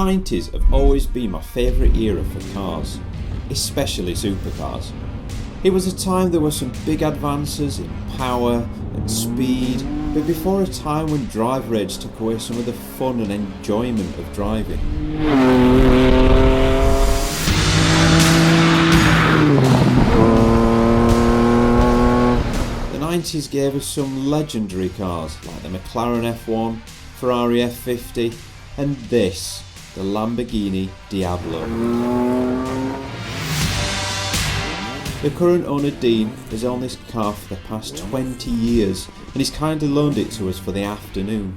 90s have always been my favourite era for cars, especially supercars. It was a time there were some big advances in power and speed, but before a time when drive rage took away some of the fun and enjoyment of driving. The 90s gave us some legendary cars like the McLaren F1, Ferrari F50 and this, the Lamborghini Diablo. The current owner Dean has owned this car for the past 20 years and he's kindly loaned it to us for the afternoon.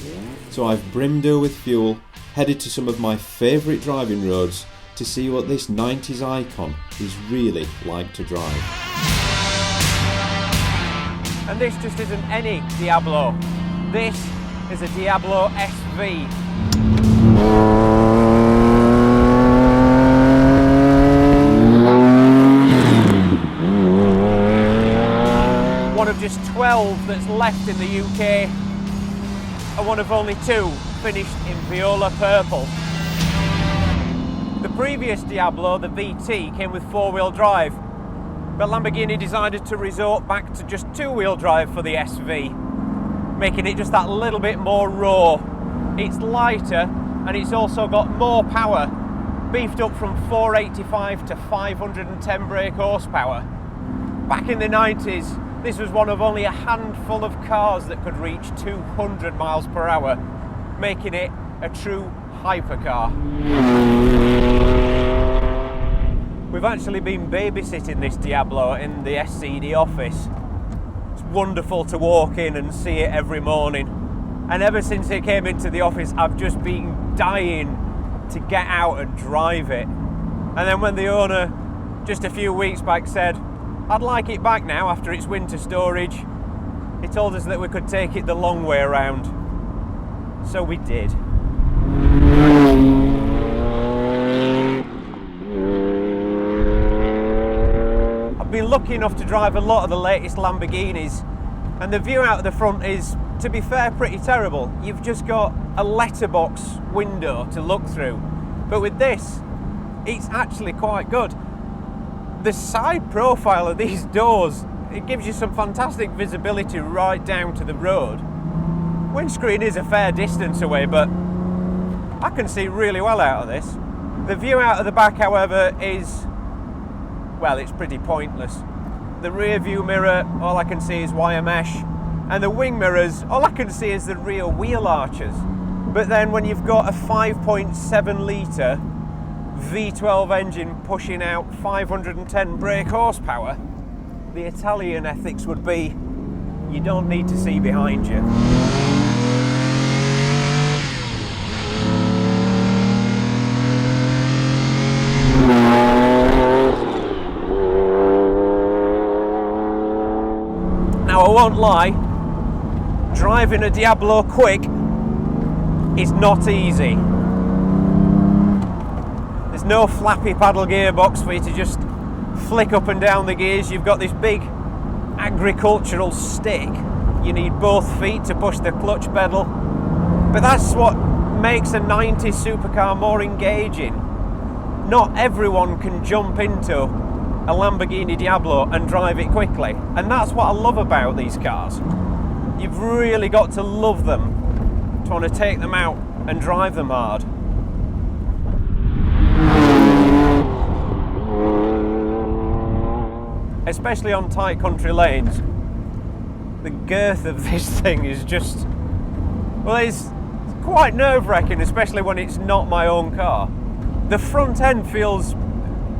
So I've brimmed her with fuel, headed to some of my favourite driving roads to see what this 90s icon is really like to drive. And this just isn't any Diablo. This is a Diablo SV. One of just 12 that's left in the UK, and one of only 2 finished in viola purple. The previous Diablo, the VT, came with 4-wheel drive, but Lamborghini decided to resort back to just 2-wheel drive for the SV, making it just that little bit more raw. It's lighter and it's also got more power, beefed up from 485 to 510 brake horsepower. Back in the 90s, this was one of only a handful of cars that could reach 200 miles per hour, making it a true hypercar. We've actually been babysitting this Diablo in the SCD office. It's wonderful to walk in and see it every morning. And ever since it came into the office, I've just been dying to get out and drive it. And then when the owner, just a few weeks back, said, I'd like it back now after its winter storage, he told us that we could take it the long way around. So we did. I've been lucky enough to drive a lot of the latest Lamborghinis, and the view out of the front is, to be fair, pretty terrible. You've just got a letterbox window to look through. But with this, it's actually quite good. The side profile of these doors, it gives you some fantastic visibility right down to the road. Windscreen is a fair distance away, but I can see really well out of this. The view out of the back, however, is, well, it's pretty pointless. The rear view mirror, all I can see is wire mesh, and the wing mirrors, all I can see is the rear wheel arches. But then when you've got a 5.7 litre V12 engine pushing out 510 brake horsepower, the Italian ethics would be, you don't need to see behind you. Now I won't lie, driving a Diablo quick is not easy. There's no flappy paddle gearbox for you to just flick up and down the gears. You've got this big agricultural stick. You need both feet to push the clutch pedal. But that's what makes a 90s supercar more engaging. Not everyone can jump into a Lamborghini Diablo and drive it quickly. And that's what I love about these cars. You've really got to love them to want to take them out and drive them hard. Especially on tight country lanes, the girth of this thing is just, well, it's quite nerve-wracking, especially when it's not my own car. The front end feels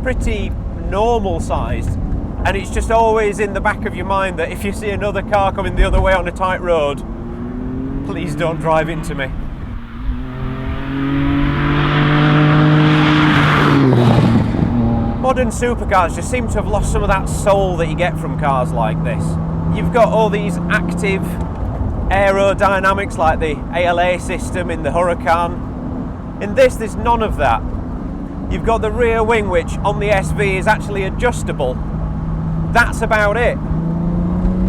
pretty normal sized, and it's just always in the back of your mind that if you see another car coming the other way on a tight road, please don't drive into me. Modern supercars just seem to have lost some of that soul that you get from cars like this. You've got all these active aerodynamics like the ALA system in the Huracan. In this, there's none of that. You've got the rear wing, which on the SV is actually adjustable. That's about it.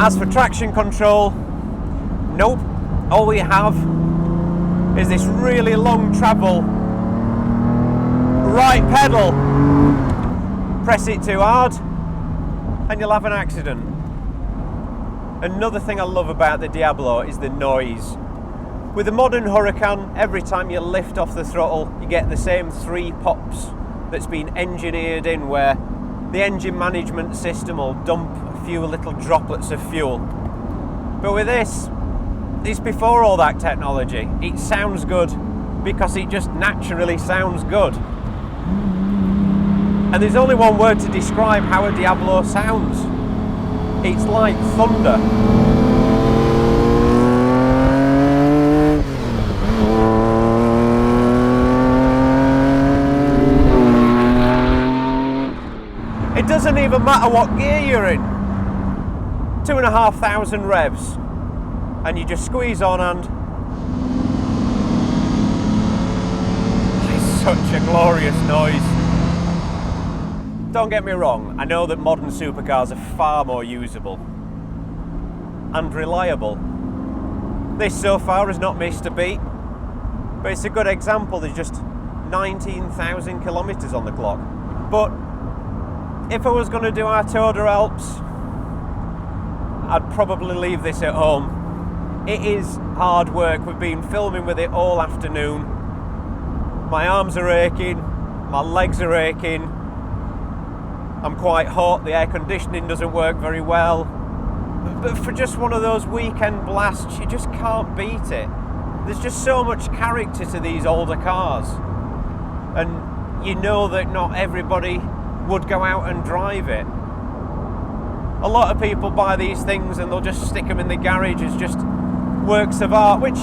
As for traction control, nope. All we have is this really long travel right pedal, press it too hard, and you'll have an accident. Another thing I love about the Diablo is the noise. With a modern Huracan, every time you lift off the throttle, you get the same 3 pops that's been engineered in, where the engine management system will dump a few little droplets of fuel. But with this, it's before all that technology. It sounds good because it just naturally sounds good. And there's only one word to describe how a Diablo sounds. It's like thunder. It doesn't even matter what gear you're in. 2,500 revs, and you just squeeze on, and it's such a glorious noise. Don't get me wrong, I know that modern supercars are far more usable and reliable. This so far has not missed a beat, but it's a good example. There's just 19,000 kilometres on the clock. But if I was going to do our Tour de Alps, I'd probably leave this at home. It is hard work. We've been filming with it all afternoon. My arms are aching, my legs are aching. I'm quite hot, the air conditioning doesn't work very well. But for just one of those weekend blasts, you just can't beat it. There's just so much character to these older cars. And you know that not everybody would go out and drive it. A lot of people buy these things and they'll just stick them in the garage as just works of art, which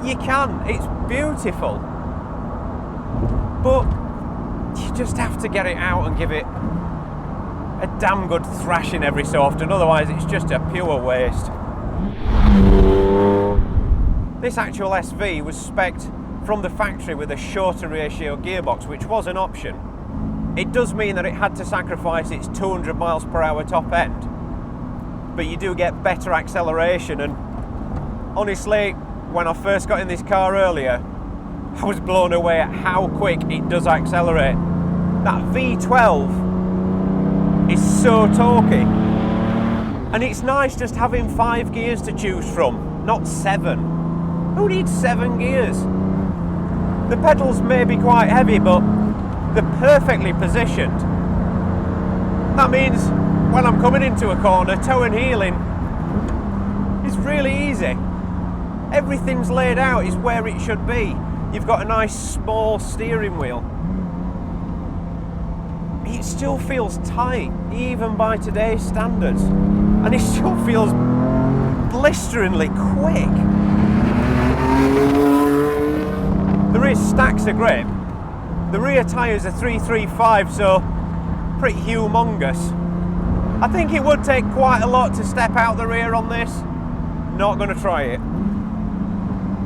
you can, it's beautiful. But you just have to get it out and give it a damn good thrashing every so often, otherwise it's just a pure waste. This actual SV was spec'd from the factory with a shorter ratio gearbox, which was an option. It does mean that it had to sacrifice its 200 miles per hour top end, but you do get better acceleration. And honestly, when I first got in this car earlier, I was blown away at how quick it does accelerate. That V12 is so torquey, and it's nice just having 5 gears to choose from, not 7. Who needs 7 gears? The pedals may be quite heavy, but they're perfectly positioned. That means when I'm coming into a corner, toe and heeling is really easy. Everything's laid out, is where it should be. You've got a nice small steering wheel. It still feels tight, even by today's standards. And it still feels blisteringly quick. There is stacks of grip. The rear tyres are 335, so pretty humongous. I think it would take quite a lot to step out the rear on this. Not going to try it.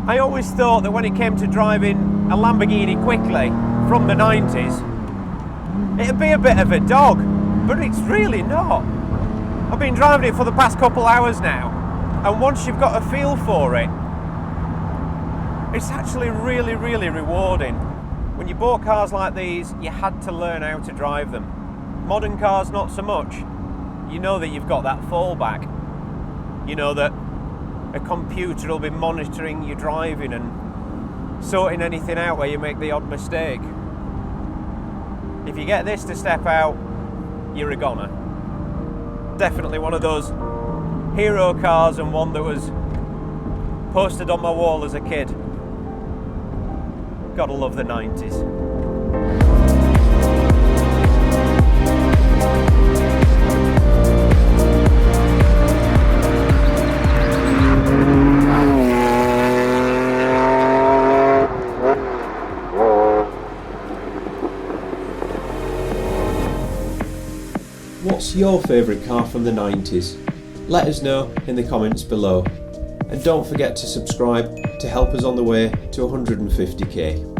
I always thought that when it came to driving a Lamborghini quickly from the 90s, it'd be a bit of a dog, but it's really not. I've been driving it for the past couple hours now, and once you've got a feel for it, it's actually really, really rewarding. When you bought cars like these, you had to learn how to drive them. Modern cars, not so much. You know that you've got that fallback. You know that a computer will be monitoring your driving and sorting anything out where you make the odd mistake. If you get this to step out, you're a goner. Definitely one of those hero cars, and one that was posted on my wall as a kid. Gotta love the 90s. What's your favourite car from the 90s? Let us know in the comments below. And don't forget to subscribe to help us on the way to 150k.